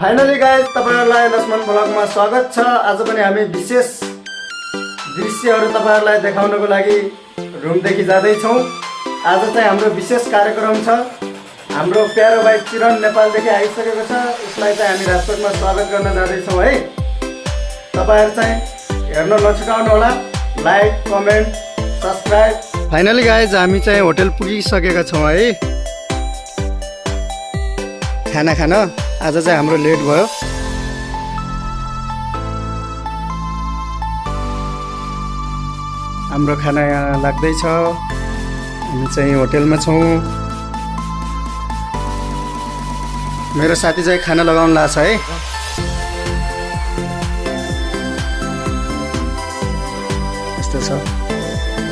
Finally guys तपाईहरुलाई लक्ष्मण ब्लगमा स्वागत छ। आज पनि हामी विशेष दृश्यहरू तपाईहरुलाई देखाउनको लागि रुमदेखि जाँदै छौं। आज चाहिँ हाम्रो विशेष कार्यक्रम छ। हाम्रो प्यारो भाइ चिरन नेपालदेखि आइसकेको छ। उसलाई चाहिँ हामी राजकोटमा स्वागत गर्न जाँदै छौं है। तपाईहरु चाहिँ हेर्न नछुटाउनु होला। Like, comment, subscribe. Finally guys हामी चाहिँ होटल पुगिसकेका छौं है। खाना खान आज चाहिँ हाम्रो लेट भयो। हाम्रो खाना यहाँ लाग्दैछ। हामी चाहिँ होटलमा छौँ। मेरो साथी चाहिँ खाना लगाउन लाग्छ है। यस्तो छ।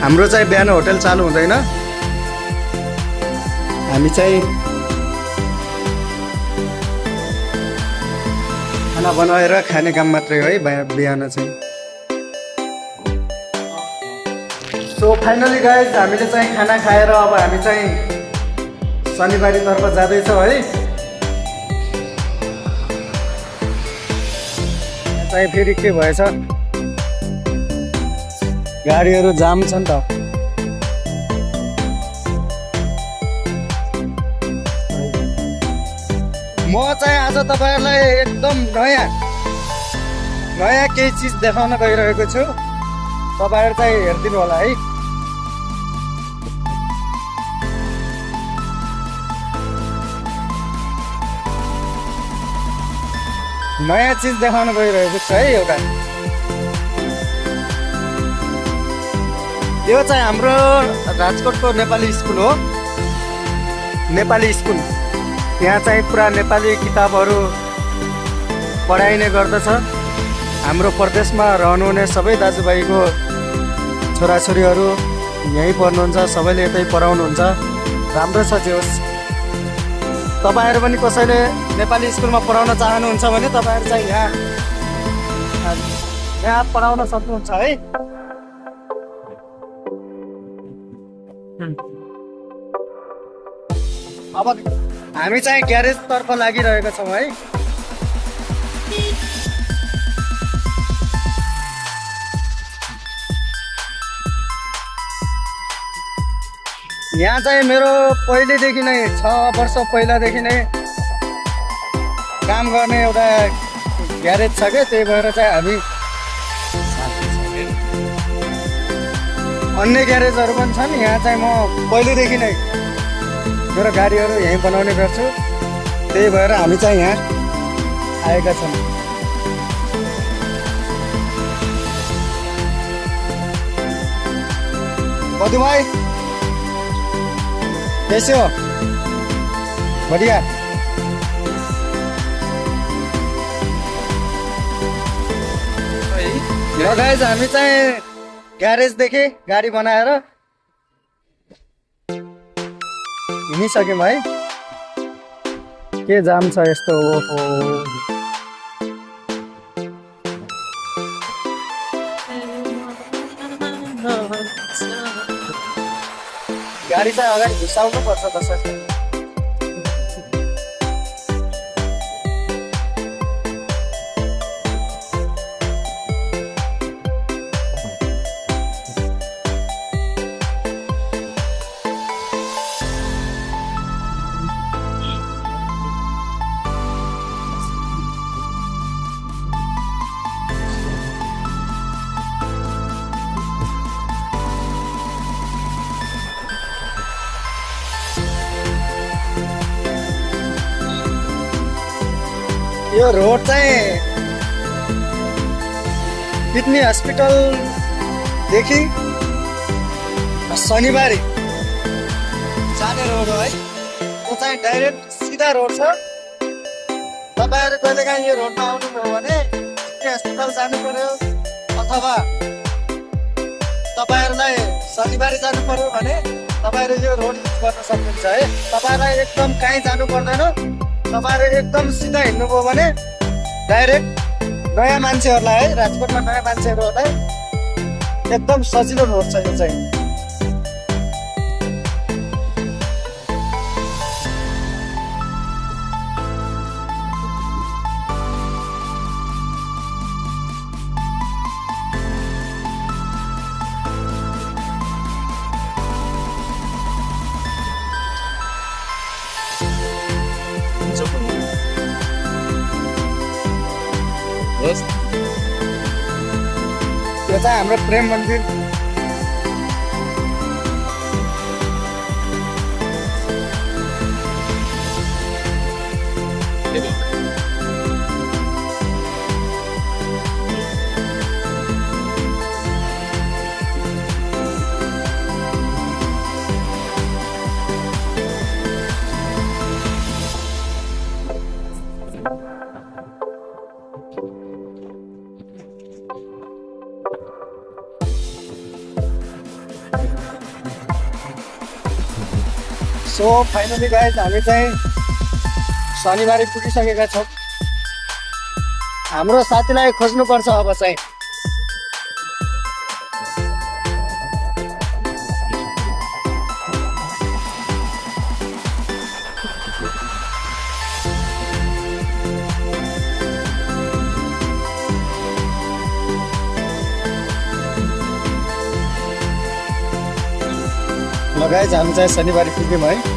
हाम्रो चाहिँ बिहान होटल चालु हुँदैन। हामी चाहिँ खाना बनाएर खाने काम मात्रै है बिहान चाहिँ। सो फाइनली गाइज हामीले चाहिँ खाना खाएर अब हामी चाहिँ शनिबारीतर्फ जाँदैछौँ है। चाहिँ फेरि के भएछ, गाडीहरू जाम छ नि त। म चाहिँ आज तपाईहरुलाई एकदम नयाँ केही चिज देखाउन गइरहेको छु। तपाईहरु चाहिँ हेरिदिनु होला है। नयाँ चिज देखाउन गइरहेको छु है एउटा। यो चाहिँ हाम्रो राजकोटको नेपाली स्कुल हो। नेपाली स्कुल यहाँ चाहिँ पुरा नेपाली किताबहरू पढाइने गर्दछ। हाम्रो प्रदेशमा रहनुहुने सबै दाजुभाइको छोराछोरीहरू यहीँ पढ्नुहुन्छ। सबैले यतै पढाउनुहुन्छ। राम्रो छ जे होस्। तपाईहरु पनि कसैले नेपाली स्कुलमा पढाउन चाहनुहुन्छ भने तपाईहरु चाहिँ यहाँ पढाउन सक्नुहुन्छ है। अब हामी चाहिँ ग्यारेज तर्फ लागिरहेका छौँ है। यहाँ चाहिँ मेरो पहिलेदेखि नै 6 वर्ष पहिलादेखि नै काम गर्ने एउटा ग्यारेज छ क्या। त्यही भएर चाहिँ हामी अन्य ग्यारेजहरू पनि छन्। यहाँ चाहिँ म पहिलेदेखि नै मेरो गाडीहरू यहीँ बनाउने गर्छु। त्यही भएर हामी चाहिँ यहाँ आएका छौँ। बधु भाइ कैसे हो? बढ़िया। ल गाइज हामी चाहिँ ग्यारेजदेखि गाडी बनाएर हिँडिसक्यौँ है। के जाम छ यस्तो। ओहो गाडी चाहिँ अगाडि घुसाउनु पर्छ त्यसरी। यो रोड चाहिँ किडनी हस्पिटलदेखि शनिबारी जाने रोड हो है। त्यो चाहिँ डाइरेक्ट सिधा रोड छ। तपाईहरु कहिलेकाहीँ यो रोडमा आउनुभयो भने किडनी हस्पिटल जानु पर्यो अथवा तपाईहरुलाई शनिबारी जानु पर्यो भने तपाईहरु यो रोड युज गर्न सक्नुहुन्छ है। तपाईहरुलाई एकदम कहीँ जानु पर्दैन। तपाईहरु एकदम सिधा हिँड्नुभयो भने डाइरेक्ट नयाँ मान्छेहरूलाई है, राजकोटमा नयाँ मान्छेहरूलाई एकदम सजिलो रोड छ यो चाहिँ। होस्। त्यो चाहिँ हाम्रो प्रेम मन्दिर। सो फाइनली गाइज हामी चाहिँ शनिबार पुगिसकेका छौँ। हाम्रो साथीलाई खोज्नुपर्छ अब चाहिँ। ल गाइज हामी चाहिँ शनिबार पुग्यौँ है।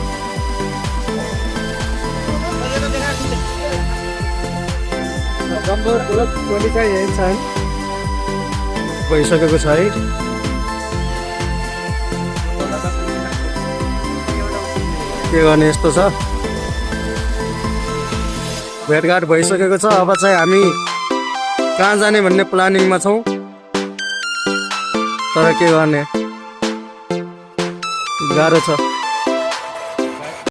टोली चाहिँ यही छ भइसकेको छ है। के गर्ने यस्तो छ, भेटघाट भइसकेको छ। अब चाहिँ हामी कहाँ जाने भन्ने प्लानिङमा छौँ, तर के गर्ने गाह्रो छ।